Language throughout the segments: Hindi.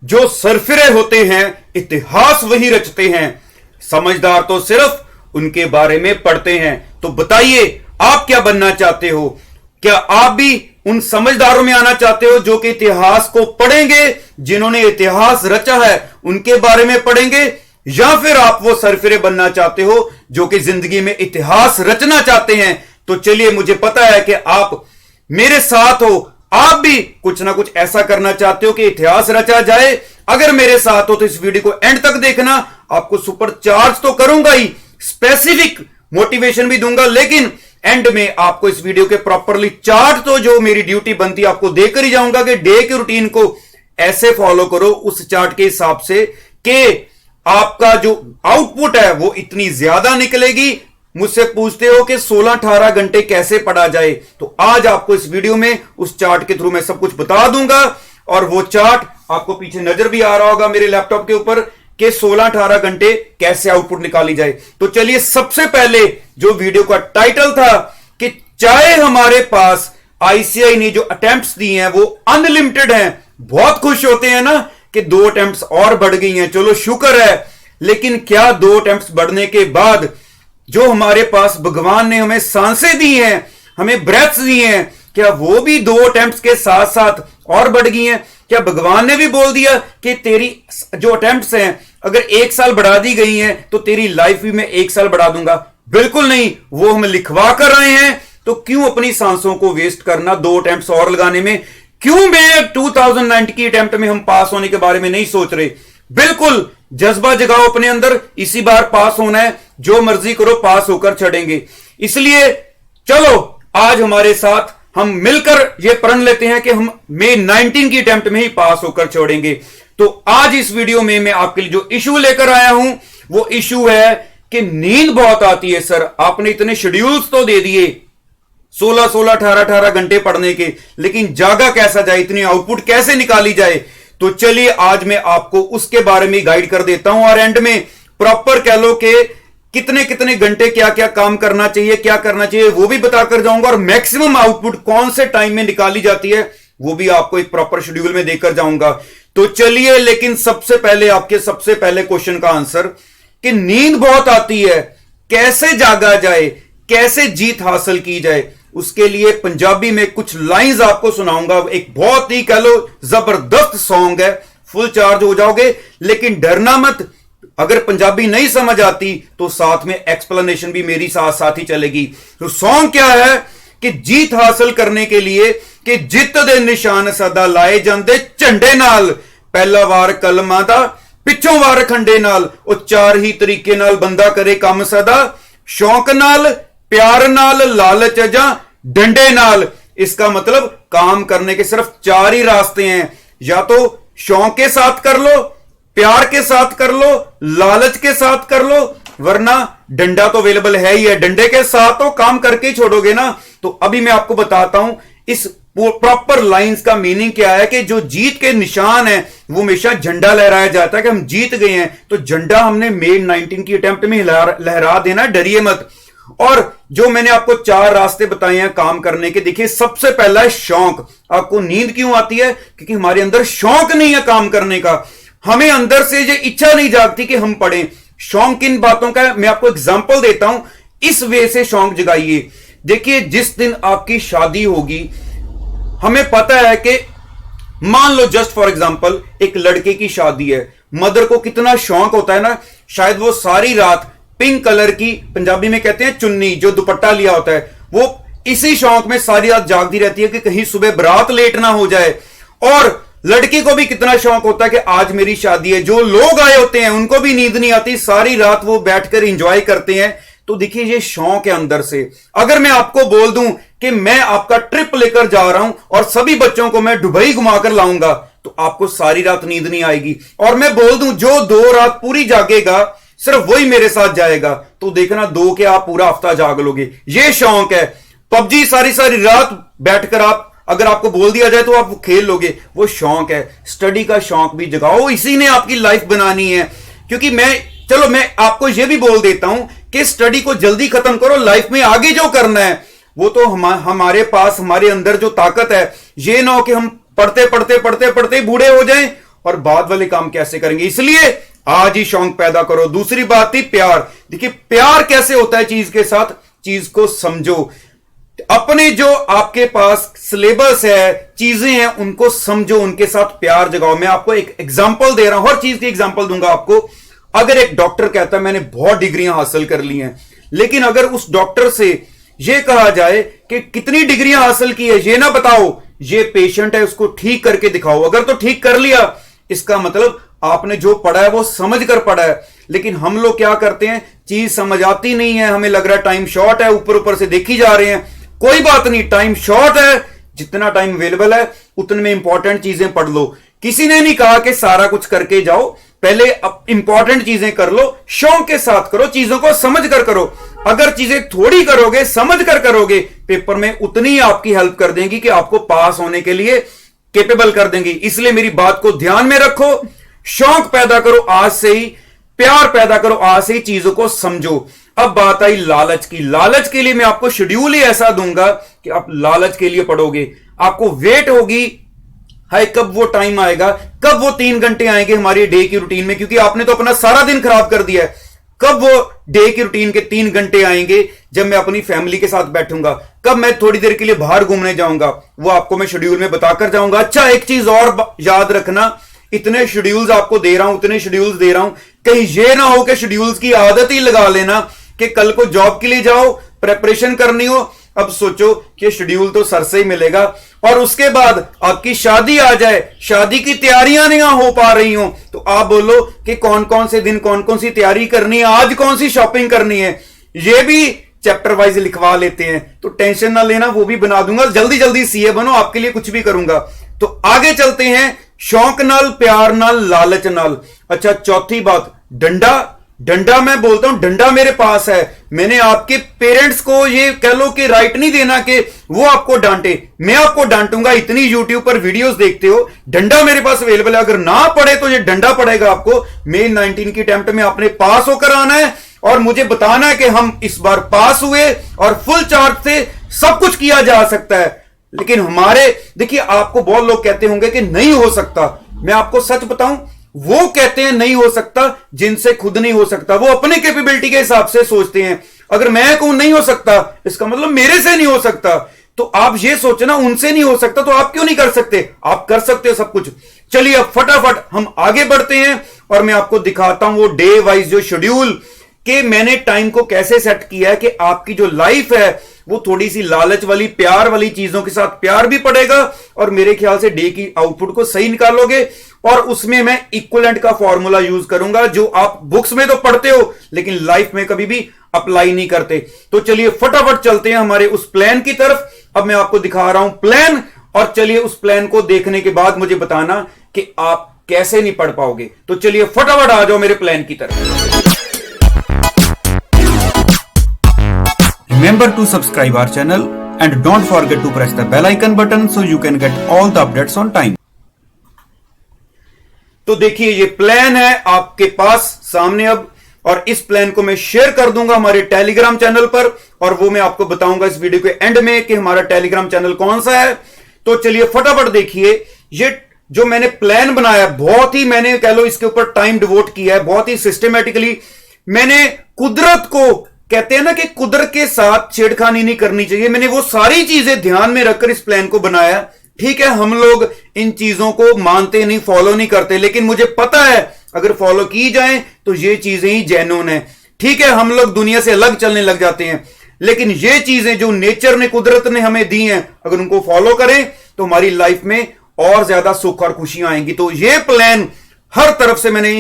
जो सरफिरे होते हैं इतिहास वही रचते हैं, समझदार तो सिर्फ उनके बारे में पढ़ते हैं। तो बताइए आप क्या बनना चाहते हो? क्या आप भी उन समझदारों में आना चाहते हो जो कि इतिहास को पढ़ेंगे, जिन्होंने इतिहास रचा है उनके बारे में पढ़ेंगे, या फिर आप वो सरफिरे बनना चाहते हो जो कि जिंदगी में इतिहास रचना चाहते हैं? तो चलिए, मुझे पता है कि आप मेरे साथ हो, आप भी कुछ ना कुछ ऐसा करना चाहते हो कि इतिहास रचा जाए। अगर मेरे साथ हो तो इस वीडियो को एंड तक देखना। आपको सुपर चार्ज तो करूंगा ही, स्पेसिफिक मोटिवेशन भी दूंगा, लेकिन एंड में आपको इस वीडियो के प्रॉपरली चार्ज तो जो मेरी ड्यूटी बनती है आपको देकर ही जाऊंगा कि डे के रूटीन को ऐसे फॉलो करो उस चार्ट के हिसाब से कि आपका जो आउटपुट है वो इतनी ज्यादा निकलेगी। मुझसे पूछते हो कि 16-18 घंटे कैसे पढ़ा जाए, तो आज आपको इस वीडियो में उस चार्ट के थ्रू मैं सब कुछ बता दूंगा। और वो चार्ट आपको पीछे नजर भी आ रहा होगा मेरे लैपटॉप के ऊपर कि 16-18 घंटे कैसे आउटपुट निकाली जाए। तो चलिए, सबसे पहले जो वीडियो का टाइटल था कि चाहे हमारे पास आईसीआई ने जो अटेम्प्ट्स दिए हैं वो अनलिमिटेड हैं, बहुत खुश होते हैं ना कि 2 अटेम्प्ट्स और बढ़ गई हैं, चलो शुक्र है। लेकिन क्या 2 अटेम्प्ट्स बढ़ने के बाद जो हमारे पास भगवान ने हमें सांसें दी हैं, हमें ब्रेथ्स दी हैं, क्या वो भी 2 अटेम्प्ट्स के साथ साथ और बढ़ गई हैं? क्या भगवान ने भी बोल दिया कि तेरी जो अटेम्प्ट्स हैं अगर 1 साल बढ़ा दी गई हैं तो तेरी लाइफ भी मैं 1 साल बढ़ा दूंगा? बिल्कुल नहीं, वो हम लिखवा कर रहे हैं। तो क्यों अपनी सांसों को वेस्ट करना 2 अटेम्प्ट्स और लगाने में? क्यों मैं 2009 की अटेम्प्ट में हम पास होने के बारे में नहीं सोच रहे? बिल्कुल जज्बा जगाओ अपने अंदर, इसी बार पास होना है, जो मर्जी करो, पास होकर चढ़ेंगे। इसलिए चलो आज हमारे साथ हम मिलकर यह प्रण लेते हैं कि हम मई 19 की अटेम्प्ट में ही पास होकर छोड़ेंगे। तो आज इस वीडियो में मैं आपके लिए जो इशू लेकर आया हूं वो इशू है कि नींद बहुत आती है। सर, आपने इतने शेड्यूल्स तो दे दिए 16-16, 18-18 घंटे पढ़ने के, लेकिन जागा कैसा जाए, इतनी आउटपुट कैसे निकाली जाए? तो चलिए आज मैं आपको उसके बारे में गाइड कर देता हूं और एंड में प्रॉपर कह लो कि कितने कितने घंटे क्या क्या काम करना चाहिए, क्या करना चाहिए, वो भी बताकर जाऊंगा। और मैक्सिमम आउटपुट कौन से टाइम में निकाली जाती है वो भी आपको एक प्रॉपर शेड्यूल में देकर जाऊंगा। तो चलिए, लेकिन सबसे पहले आपके सबसे पहले क्वेश्चन का आंसर कि नींद बहुत आती है, कैसे जागा जाए, कैसे जीत हासिल की जाए, उसके लिए पंजाबी में कुछ लाइंस आपको सुनाऊंगा। एक बहुत ही कह लो जबरदस्त सॉन्ग है, फुल चार्ज हो जाओगे। लेकिन डरना मत, अगर पंजाबी नहीं समझ आती तो साथ में एक्सप्लेनेशन भी मेरी साथ साथ ही चलेगी। तो सॉन्ग क्या है कि जीत हासिल करने के लिए कि जित दे निशान सदा लाए जांदे झंडे नाल, पहला वार कलमां दा पिछों वार खंडे नाल, और 4 ही तरीके नाल बंदा करे काम सदा, शौक नाल, प्यार नाल, लालच जा डंडे नाल। इसका मतलब काम करने के सिर्फ 4 ही रास्ते हैं, या तो शौक के साथ कर लो, प्यार के साथ कर लो, लालच के साथ कर लो, वरना डंडा तो अवेलेबल है ही है, डंडे के साथ तो काम करके ही छोड़ोगे ना। तो अभी मैं आपको बताता हूं इस प्रॉपर लाइंस का मीनिंग क्या है कि जो जीत के निशान है वो हमेशा झंडा लहराया जाता है कि हम जीत गए हैं, तो झंडा हमने मई 19 की अटेम्प्ट में लहरा देना, डरिए मत। और जो मैंने आपको 4 रास्ते बताए हैं काम करने के, देखिए सबसे पहला है शौक। आपको नींद क्यों आती है? क्योंकि हमारे अंदर शौक नहीं है काम करने का, हमें अंदर से ये इच्छा नहीं जागती कि हम पढ़ें। शौक किन बातों का है मैं आपको एग्जांपल देता हूं, इस वे से शौक जगाइए। देखिए जिस दिन आपकी शादी होगी, हमें पता है कि मान लो जस्ट फॉर एग्जांपल एक लड़के की शादी है, मदर को कितना शौक होता है ना, शायद वो सारी रात पिंक कलर की, पंजाबी में कहते हैं चुन्नी, जो दुपट्टा लिया होता है, वो इसी शौक में सारी रात जागती रहती है कि कहीं सुबह बारात लेट ना हो जाए। और लड़की को भी कितना शौक होता है कि आज मेरी शादी है, जो लोग आए होते हैं उनको भी नींद नहीं आती, सारी रात वो बैठकर एंजॉय करते हैं। तो देखिए ये शौक है अंदर से। अगर मैं आपको बोल दूं कि मैं आपका ट्रिप लेकर जा रहा हूं और सभी बच्चों को मैं दुबई घुमाकर लाऊंगा, तो आपको सारी रात नींद नहीं आएगी। और मैं बोल दूं जो 2 रात पूरी जागेगा सिर्फ वही मेरे साथ जाएगा, तो देखना 2 के आप पूरा हफ्ता जाग लोगे। ये शौक है। पबजी सारी सारी रात बैठकर आप, अगर आपको बोल दिया जाए तो आप खेल लोगे, वो शौक है। स्टडी का शौक भी जगाओ, इसी ने आपकी लाइफ बनानी है। क्योंकि मैं आपको यह भी बोल देता हूं कि स्टडी को जल्दी खत्म करो, लाइफ में आगे जो करना है वो तो हमारे पास, हमारे अंदर जो ताकत है, ये ना हो कि हम पढ़ते पढ़ते पढ़ते पढ़ते बूढ़े हो जाएं और बाद वाले काम कैसे करेंगे। इसलिए आज ही शौक पैदा करो। दूसरी बात थी प्यार। देखिए प्यार कैसे होता है चीज के साथ, चीज को समझो। अपने जो आपके पास सिलेबस है, चीजें हैं, उनको समझो, उनके साथ प्यार जगाओ। मैं आपको एक एग्जांपल दे रहा हूं, हर चीज की एग्जांपल दूंगा आपको। अगर एक डॉक्टर कहता है मैंने बहुत डिग्रियां हासिल कर ली हैं, लेकिन अगर उस डॉक्टर से यह कहा जाए कि कितनी डिग्रियां हासिल की है ये ना बताओ, ये पेशेंट है उसको ठीक करके दिखाओ, अगर तो ठीक कर लिया इसका मतलब आपने जो पढ़ा है वो समझ कर पढ़ा है। लेकिन हम लोग क्या करते हैं, चीज समझ आती नहीं है, हमें लग रहा है टाइम शॉर्ट है, ऊपर ऊपर से देखी जा रहे हैं। कोई बात नहीं, टाइम शॉर्ट है, जितना टाइम अवेलेबल है उतने में इंपॉर्टेंट चीजें पढ़ लो। किसी ने नहीं कहा कि सारा कुछ करके जाओ, पहले इंपॉर्टेंट चीजें कर लो, शौक के साथ करो, चीजों को समझ कर करो। अगर चीजें थोड़ी करोगे, समझ कर करोगे, पेपर में उतनी आपकी हेल्प कर देंगी कि आपको पास होने के लिए कैपेबल कर देंगी। इसलिए मेरी बात को ध्यान में रखो, शौक पैदा करो आज से ही, प्यार पैदा करो आज से ही, चीजों को समझो। अब बात आई लालच की। लालच के लिए मैं आपको शेड्यूल ही ऐसा दूंगा कि आप लालच के लिए पढ़ोगे। आपको वेट होगी, हाय कब वो टाइम आएगा, कब वो 3 घंटे आएंगे हमारी डे की रूटीन में, क्योंकि आपने तो अपना सारा दिन खराब कर दिया है। कब वो डे की रूटीन के 3 घंटे आएंगे जब मैं अपनी फैमिली के साथ बैठूंगा, कब मैं थोड़ी देर के लिए बाहर घूमने जाऊंगा, वो आपको मैं शेड्यूल में बताकर जाऊंगा। अच्छा एक चीज और याद रखना, इतने शेड्यूल्स आपको दे रहा हूं, इतने शेड्यूल्स दे रहा हूं, कहीं ये ना हो कि शेड्यूल्स की आदत ही लगा लेना कि कल को जॉब के लिए जाओ, प्रेपरेशन करनी हो, अब सोचो कि शेड्यूल तो सर से ही मिलेगा और उसके बाद आपकी शादी आ जाए, शादी की तैयारियां नहीं हो पा रही हो, तो आप बोलो कि कौन कौन से दिन कौन कौन सी तैयारी करनी है, आज कौन सी शॉपिंग करनी है, ये भी चैप्टर वाइज लिखवा लेते हैं। तो टेंशन ना लेना, वो भी बना दूंगा, जल्दी जल्दी सीए बनो, आपके लिए कुछ भी करूंगा। तो आगे चलते हैं, शौक नाल, प्यार नाल, लालच नाल। अच्छा चौथी बात, डंडा। डंडा मैं बोलता हूं, डंडा मेरे पास है। मैंने आपके पेरेंट्स को ये कह लो कि राइट नहीं देना कि वो आपको डांटे, मैं आपको डांटूंगा। इतनी यूट्यूब पर वीडियोस देखते हो, डंडा मेरे पास अवेलेबल है। अगर ना पढ़े तो ये डंडा पड़ेगा आपको। मेन 19 की अटेम्प्ट में आपने पास होकर आना है और मुझे बताना है कि हम इस बार पास हुए और फुल चार्ज से सब कुछ किया जा सकता है। लेकिन हमारे देखिए, आपको बहुत लोग कहते होंगे कि नहीं हो सकता। मैं आपको सच बताऊं, वो कहते हैं नहीं हो सकता जिनसे खुद नहीं हो सकता। वो अपने कैपेबिलिटी के हिसाब से सोचते हैं। अगर मैं कहूं नहीं हो सकता, इसका मतलब मेरे से नहीं हो सकता। तो आप ये सोचना उनसे नहीं हो सकता तो आप क्यों नहीं कर सकते, आप कर सकते हो सब कुछ। चलिए अब फटाफट हम आगे बढ़ते हैं और मैं आपको दिखाता हूं वो डे वाइज जो शेड्यूल कि मैंने टाइम को कैसे सेट किया है कि आपकी जो लाइफ है वो थोड़ी सी लालच वाली, प्यार वाली चीजों के साथ प्यार भी पड़ेगा और मेरे ख्याल से डे की आउटपुट को सही निकालोगे। और उसमें मैं इक्विवेलेंट का फॉर्मूला यूज करूंगा जो आप बुक्स में तो पढ़ते हो लेकिन लाइफ में कभी भी अप्लाई नहीं करते। तो चलिए फटाफट चलते हैं हमारे उस प्लान की तरफ। अब मैं आपको दिखा रहा हूं प्लान, और चलिए उस प्लान को देखने के बाद मुझे बताना कि आप कैसे नहीं पढ़ पाओगे। तो चलिए फटाफट आ जाओ मेरे प्लान की तरफ। Remember to subscribe our channel and don't forget to press the bell icon button so you can get all the updates on time. तो देखिए ये प्लान है आपके पास सामने अब, और इस प्लान को मैं शेयर कर दूंगा हमारे टेलीग्राम चैनल पर, और वो मैं आपको बताऊंगा इस वीडियो के एंड में कि हमारा टेलीग्राम चैनल कौन सा है। तो चलिए फटाफट देखिए, ये जो मैंने प्लान बनाया बहुत ही, मैंने कह लो इसके ऊपर टाइम डिवोट किया है, बहुत ही सिस्टमेटिकली। मैंने कुदरत को, कहते हैं ना कि कुदरत के साथ छेड़खानी नहीं करनी चाहिए, मैंने वो सारी चीजें ध्यान में रखकर इस प्लान को बनाया। ठीक है, हम लोग इन चीजों को मानते नहीं, फॉलो नहीं करते, लेकिन मुझे पता है अगर फॉलो की जाए तो ये चीजें ही जेन्युइन है। ठीक है, हम लोग दुनिया से अलग चलने लग जाते हैं, लेकिन ये चीजें जो नेचर ने, कुदरत ने हमें दी हैं, अगर उनको फॉलो करें तो हमारी लाइफ में और ज्यादा सुख और खुशियां आएंगी। तो ये प्लान हर तरफ से मैंने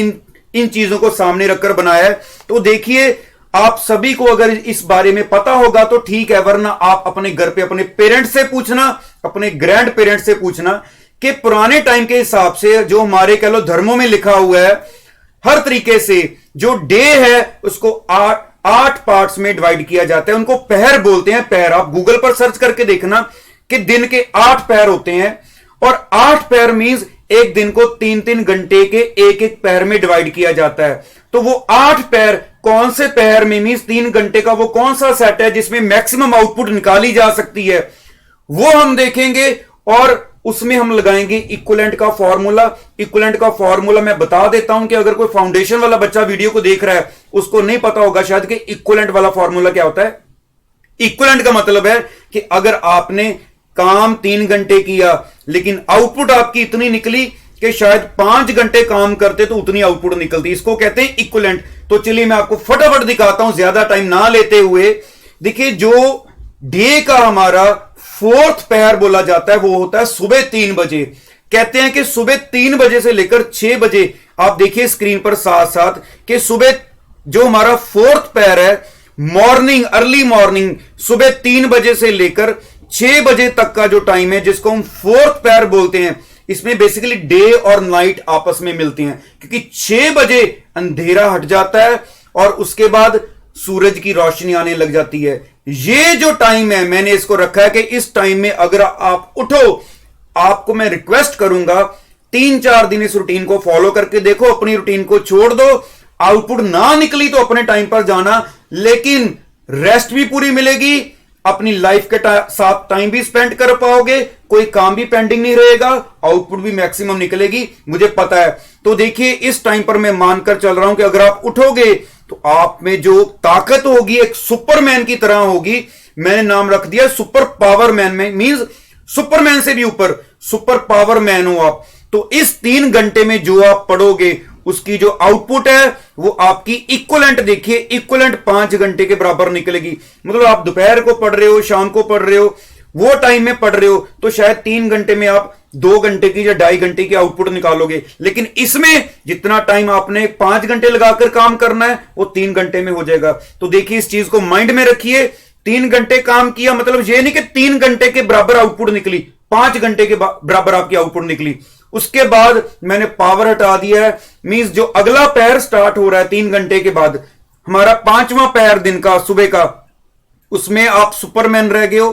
इन चीजों को सामने रखकर बनाया है। तो देखिए, आप सभी को अगर इस बारे में पता होगा तो ठीक है, वरना आप अपने घर पे अपने पेरेंट्स से पूछना, अपने ग्रैंड पेरेंट्स से पूछना कि पुराने टाइम के हिसाब से जो हमारे कह लो धर्मों में लिखा हुआ है, हर तरीके से जो डे है उसको 8 पार्ट्स में डिवाइड किया जाता है। उनको पहर बोलते हैं, पहर। आप गूगल पर सर्च करके देखना कि दिन के 8 पहर होते हैं, और 8 पहर मींस एक दिन को 3-3 घंटे के एक पहर में डिवाइड किया जाता है। तो वो 8 पहर कौन से पहर में मींस 3 घंटे का वो कौन सा सेट है जिसमें मैक्सिमम आउटपुट निकाली जा सकती है, वो हम देखेंगे। और उसमें हम लगाएंगे इक्विवेलेंट का फॉर्मूला। इक्विवेलेंट का फॉर्मूला मैं बता देता हूं कि अगर कोई फाउंडेशन वाला बच्चा वीडियो को देख रहा है उसको नहीं पता होगा शायद कि इक्विवेलेंट वाला फॉर्मूला क्या होता है। इक्विवेलेंट का मतलब है कि अगर आपने काम 3 घंटे किया लेकिन आउटपुट आपकी इतनी निकली कि शायद 5 घंटे काम करते तो उतनी आउटपुट निकलती, इसको कहते हैं इक्विवेलेंट। तो चलिए मैं आपको फटाफट दिखाता हूं ज्यादा टाइम ना लेते हुए। देखिए जो डे का हमारा फोर्थ पैर बोला जाता है वो होता है सुबह 3 बजे। कहते हैं कि सुबह 3 बजे से लेकर 6 बजे, आप देखिए स्क्रीन पर साथ साथ कि सुबह जो हमारा फोर्थ पैर है मॉर्निंग, अर्ली मॉर्निंग, सुबह 3 बजे से लेकर 6 बजे तक का जो टाइम है जिसको हम फोर्थ पैर बोलते हैं, इसमें बेसिकली डे और नाइट आपस में मिलती हैं क्योंकि 6 बजे अंधेरा हट जाता है और उसके बाद सूरज की रोशनी आने लग जाती है। ये जो टाइम है मैंने इसको रखा है कि इस टाइम में अगर आप उठो, आपको मैं रिक्वेस्ट करूंगा 3-4 दिन इस रूटीन को फॉलो करके देखो, अपनी रूटीन को छोड़ दो। आउटपुट ना निकली तो अपने टाइम पर जाना, लेकिन रेस्ट भी पूरी मिलेगी, अपनी लाइफ के साथ टाइम भी स्पेंड कर पाओगे, कोई काम भी पेंडिंग नहीं रहेगा, आउटपुट भी मैक्सिमम निकलेगी, मुझे पता है। तो देखिए इस टाइम पर मैं मानकर चल रहा हूं कि अगर आप उठोगे तो आप में जो ताकत होगी एक सुपरमैन की तरह होगी। मैंने नाम रख दिया सुपर पावर मैन में, मींस सुपरमैन से भी ऊपर सुपर पावर मैन हो आप। तो इस 3 घंटे में जो आप पढ़ोगे उसकी जो आउटपुट है वो आपकी इक्विवेलेंट, देखिए इक्विवेलेंट 5 घंटे के बराबर निकलेगी। मतलब आप दोपहर को पढ़ रहे हो, शाम को पढ़ रहे हो, वो टाइम में पढ़ रहे हो तो शायद 3 घंटे में आप 2 घंटे की या 2.5 घंटे की आउटपुट निकालोगे, लेकिन इसमें जितना टाइम आपने 5 घंटे लगाकर काम करना है वो 3 घंटे में हो जाएगा। तो देखिए इस चीज को माइंड में रखिए। 3 घंटे काम किया मतलब ये नहीं कि 3 घंटे के बराबर आउटपुट निकली, 5 घंटे के बराबर आपकी आउटपुट निकली। उसके बाद मैंने पावर हटा दिया है, मींस जो अगला पैर स्टार्ट हो रहा है 3 घंटे के बाद, हमारा 5वां पैर दिन का सुबह का, उसमें आप सुपरमैन रह गए हो।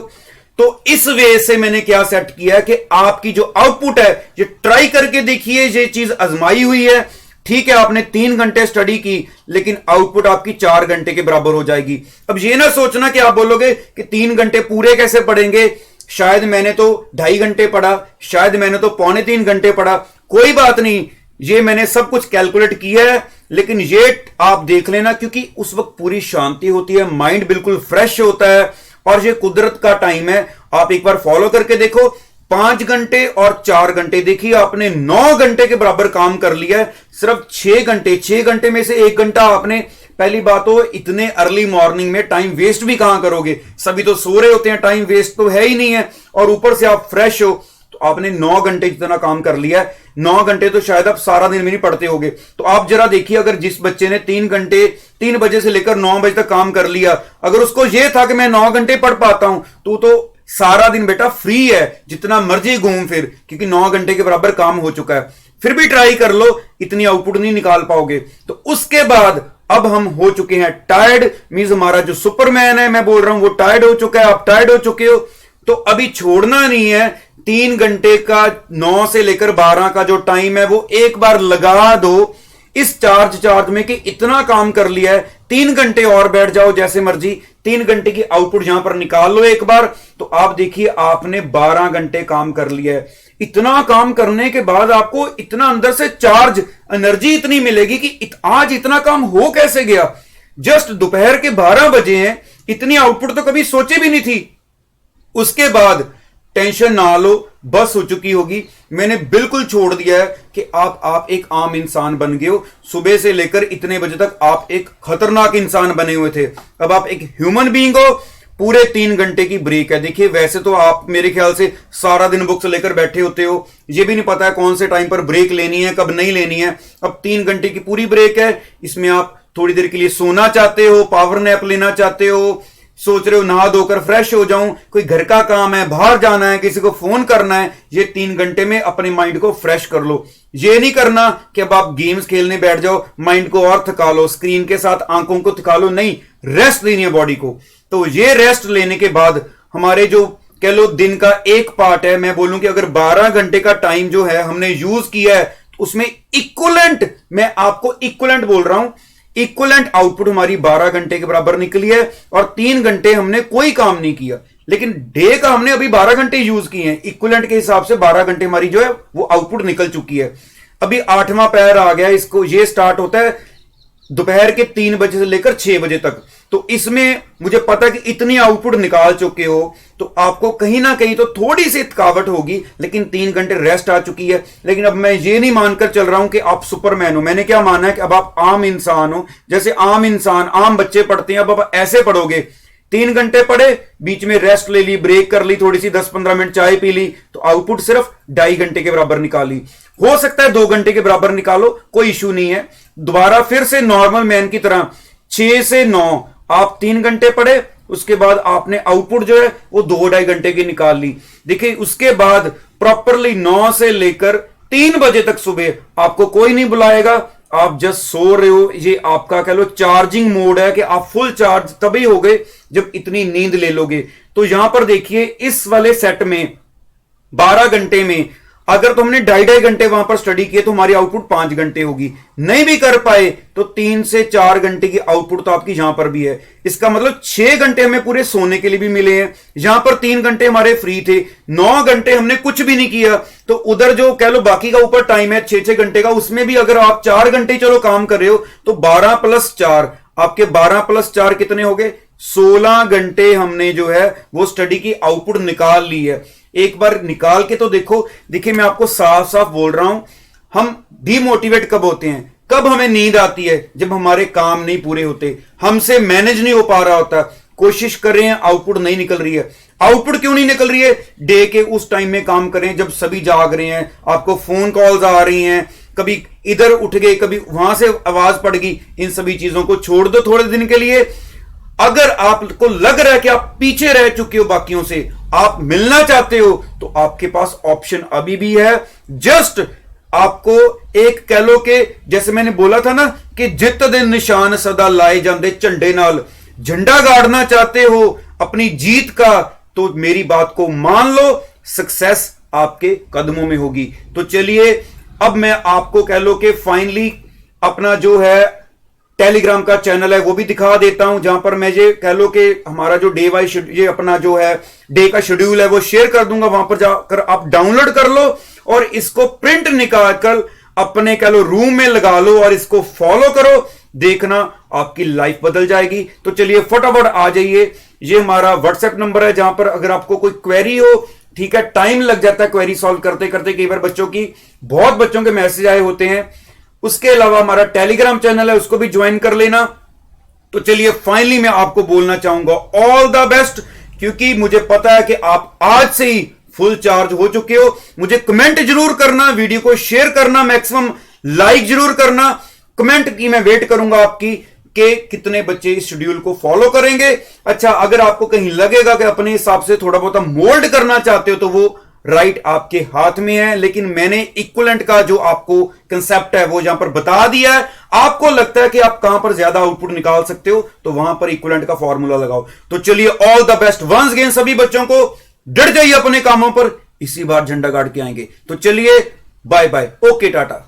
तो इस वे से मैंने क्या सेट किया कि आपकी जो आउटपुट है ये ट्राई करके देखिए, ये चीज आजमाई हुई है। ठीक है आपने 3 घंटे स्टडी की लेकिन आउटपुट आपकी 4 घंटे के बराबर हो जाएगी। अब ये ना सोचना कि आप बोलोगे कि 3 घंटे पूरे कैसे पढ़ेंगे, शायद मैंने तो 2.5 घंटे पढ़ा, शायद मैंने तो 2.25 घंटे पढ़ा। कोई बात नहीं, ये मैंने सब कुछ कैलकुलेट किया है, लेकिन ये आप देख लेना क्योंकि उस वक्त पूरी शांति होती है, माइंड बिल्कुल फ्रेश होता है और ये कुदरत का टाइम है। आप एक बार फॉलो करके देखो, 5 घंटे और 4 घंटे, देखिए आपने 9 घंटे के बराबर काम कर लिया है सिर्फ 6 घंटे। 6 घंटे में से 1 घंटा आपने, पहली बात तो इतने अर्ली मॉर्निंग में टाइम वेस्ट भी कहां करोगे, सभी तो सो रहे होते हैं, टाइम वेस्ट तो है ही नहीं है, और ऊपर से आप फ्रेश हो तो आपने 9 घंटे जितना काम कर लिया है। 9 घंटे तो शायद आप सारा दिन में नहीं पढ़ते होगे। तो आप जरा देखिए, अगर जिस बच्चे ने 3 घंटे 3 बजे से लेकर 9 बजे तक काम कर लिया, अगर उसको यह था कि मैं 9 घंटे पढ़ पाता हूं तो सारा दिन बेटा फ्री है, जितना मर्जी घूम फिर, क्योंकि 9 घंटे के बराबर काम हो चुका है। फिर भी ट्राई कर लो, इतनी आउटपुट नहीं निकाल पाओगे। तो उसके बाद अब हम हो चुके हैं टायर्ड, मींस हमारा जो सुपरमैन है मैं बोल रहा हूं वो टायर्ड हो चुका है, आप टायर्ड हो चुके हो। तो अभी छोड़ना नहीं है, 3 घंटे का 9 से लेकर 12 का जो टाइम है वो एक बार लगा दो इस चार्ज में कि इतना काम कर लिया है, 3 घंटे और बैठ जाओ जैसे मर्जी, 3 घंटे की आउटपुट यहां पर निकाल लो एक बार, तो आप देखिए आपने 12 घंटे काम कर लिया है। इतना काम करने के बाद आपको इतना अंदर से चार्ज, एनर्जी इतनी मिलेगी कि आज इतना काम हो कैसे गया। जस्ट दोपहर के 12 बजे हैं, इतनी आउटपुट तो कभी सोची भी नहीं थी। उसके बाद टेंशन ना लो, बस हो चुकी होगी। मैंने बिल्कुल छोड़ दिया है कि आप एक आम इंसान बन गए हो। सुबह से लेकर इतने बजे तक आप एक खतरनाक इंसान बने हुए थे, अब आप एक ह्यूमन बीइंग हो। पूरे 3 घंटे की ब्रेक है। देखिए वैसे तो आप मेरे ख्याल से सारा दिन बुक्स लेकर बैठे होते हो, ये भी नहीं पता है कौन से टाइम पर ब्रेक लेनी है, कब नहीं लेनी है। अब 3 घंटे की पूरी ब्रेक है, इसमें आप थोड़ी देर के लिए सोना चाहते हो, पावर नैप लेना चाहते हो, सोच रहे हो नहा धोकर फ्रेश हो जाऊं, कोई घर का काम है, बाहर जाना है, किसी को फोन करना है, ये 3 घंटे में अपने माइंड को फ्रेश कर लो। ये नहीं करना कि अब आप गेम्स खेलने बैठ जाओ, माइंड को और थका लो, स्क्रीन के साथ आंखों को थका लो, नहीं, रेस्ट देनी है बॉडी को। तो ये रेस्ट लेने के बाद हमारे जो कह लो दिन का एक पार्ट है, मैं बोलूं कि अगर 12 घंटे का टाइम जो है हमने यूज किया है तो उसमें इक्विवेलेंट, मैं आपको इक्विवेलेंट बोल रहा हूं, इक्विवेलेंट आउटपुट हमारी 12 घंटे के बराबर निकली है और 3 घंटे हमने कोई काम नहीं किया। लेकिन डे का हमने अभी 12 घंटे यूज किए हैं, इक्विवेलेंट के हिसाब से 12 घंटे हमारी जो है वो आउटपुट निकल चुकी है। अभी 8वां पैर आ गया, इसको ये स्टार्ट होता है दोपहर के 3 बजे से लेकर 6 बजे तक। तो इसमें मुझे पता है कि इतनी आउटपुट निकाल चुके हो, तो आपको कहीं ना कहीं तो थोड़ी सी थकावट होगी, लेकिन 3 घंटे रेस्ट आ चुकी है। लेकिन अब मैं ये नहीं मानकर चल रहा हूं कि आप सुपरमैन हो। मैंने क्या माना है कि अब आप आम इंसान हो, जैसे आम इंसान आम बच्चे पढ़ते हैं, अब आप ऐसे पढ़ोगे। 3 घंटे पढ़े, बीच में रेस्ट ले ली, ब्रेक कर ली, थोड़ी सी 10-15 मिनट चाय पी ली, तो आउटपुट सिर्फ 2.5 घंटे के बराबर निकाली। हो सकता है 2 घंटे के बराबर निकालो, कोई इश्यू नहीं है। दोबारा फिर से नॉर्मल मैन की तरह 6 से 9 आप 3 घंटे पढ़े, उसके बाद आपने आउटपुट जो है वो 2-2.5 घंटे की निकाल ली। देखिए उसके बाद प्रॉपरली 9 से लेकर 3 बजे तक सुबह आपको कोई नहीं बुलाएगा, आप जस्ट सो रहे हो। ये आपका कह लो चार्जिंग मोड है कि आप फुल चार्ज तभी हो गए जब इतनी नींद ले लोगे। तो यहां पर देखिए इस वाले सेट में 12 घंटे में अगर तुमने 2.5 घंटे वहां पर स्टडी किए तो हमारी आउटपुट 5 घंटे होगी। नहीं भी कर पाए तो 3 से 4 घंटे की आउटपुट तो आपकी यहां पर भी है। इसका मतलब 6 घंटे हमें पूरे सोने के लिए भी मिले हैं, यहां पर 3 घंटे हमारे फ्री थे, 9 घंटे हमने कुछ भी नहीं किया। तो उधर जो कह लो बाकी का ऊपर टाइम है 6-6 घंटे का, उसमें भी अगर आप 4 घंटे चलो काम कर रहे हो तो 12 + 4 आपके 12 + 4 कितने हो गए? 16 घंटे हमने जो है वो स्टडी की आउटपुट निकाल ली है। एक बार निकाल के तो देखो। देखिए मैं आपको साफ साफ बोल रहा हूं, हम डिमोटिवेट कब होते हैं, कब हमें नींद आती है? जब हमारे काम नहीं पूरे होते, हमसे मैनेज नहीं हो पा रहा होता, कोशिश कर रहे हैं आउटपुट नहीं निकल रही है। आउटपुट क्यों नहीं निकल रही है? डे के उस टाइम में काम करें जब सभी जाग रहे हैं, आपको फोन कॉल्स आ रही हैं, कभी इधर उठ गए, कभी वहां से आवाज पड़ गई। इन सभी चीजों को छोड़ दो थोड़े दिन के लिए। अगर आपको लग रहा है कि आप पीछे रह चुके हो बाकियों से, आप मिलना चाहते हो, तो आपके पास ऑप्शन अभी भी है। जस्ट आपको एक कह लो कि जैसे मैंने बोला था ना कि जित दे निशान सदा लाए जाते झंडे नाल, झंडा गाड़ना चाहते हो अपनी जीत का, तो मेरी बात को मान लो, सक्सेस आपके कदमों में होगी। तो चलिए अब मैं आपको कह लो कि फाइनली अपना जो है टेलीग्राम का चैनल है वो भी दिखा देता हूं, जहां पर मैं ये कह लो कि हमारा जो डे वाइज ये अपना जो है डे का शेड्यूल है वो शेयर कर दूंगा। वहां पर जाकर आप डाउनलोड कर लो और इसको प्रिंट निकाल कर अपने कह लो रूम में लगा लो और इसको फॉलो करो, देखना आपकी लाइफ बदल जाएगी। तो चलिए फटाफट आ जाइए, ये हमारा व्हाट्सएप नंबर है, जहां पर अगर आपको कोई क्वेरी हो, ठीक है, टाइम लग जाता है क्वेरी सॉल्व करते करते, कई बार बहुत बच्चों के मैसेज आए होते हैं। उसके अलावा हमारा टेलीग्राम चैनल है, उसको भी ज्वाइन कर लेना। तो चलिए फाइनली मैं आपको बोलना चाहूंगा ऑल द बेस्ट, क्योंकि मुझे पता है कि आप आज से ही फुल चार्ज हो चुके हो। मुझे कमेंट जरूर करना, वीडियो को शेयर करना, मैक्सिमम लाइक जरूर करना। कमेंट की मैं वेट करूंगा आपकी कि कितने बच्चे इस शेड्यूल को फॉलो करेंगे। अच्छा, अगर आपको कहीं लगेगा कि अपने हिसाब से थोड़ा बहुत मोल्ड करना चाहते हो तो वो राइट आपके हाथ में है, लेकिन मैंने इक्विवेलेंट का जो आपको कंसेप्ट है वो यहां पर बता दिया है। आपको लगता है कि आप कहां पर ज्यादा आउटपुट निकाल सकते हो तो वहां पर इक्विवेलेंट का फॉर्मूला लगाओ। तो चलिए all the best once again सभी बच्चों को, डट जाइए अपने कामों पर, इसी बार झंडा गाड़ के आएंगे। तो चलिए बाय बाय, ओके टाटा।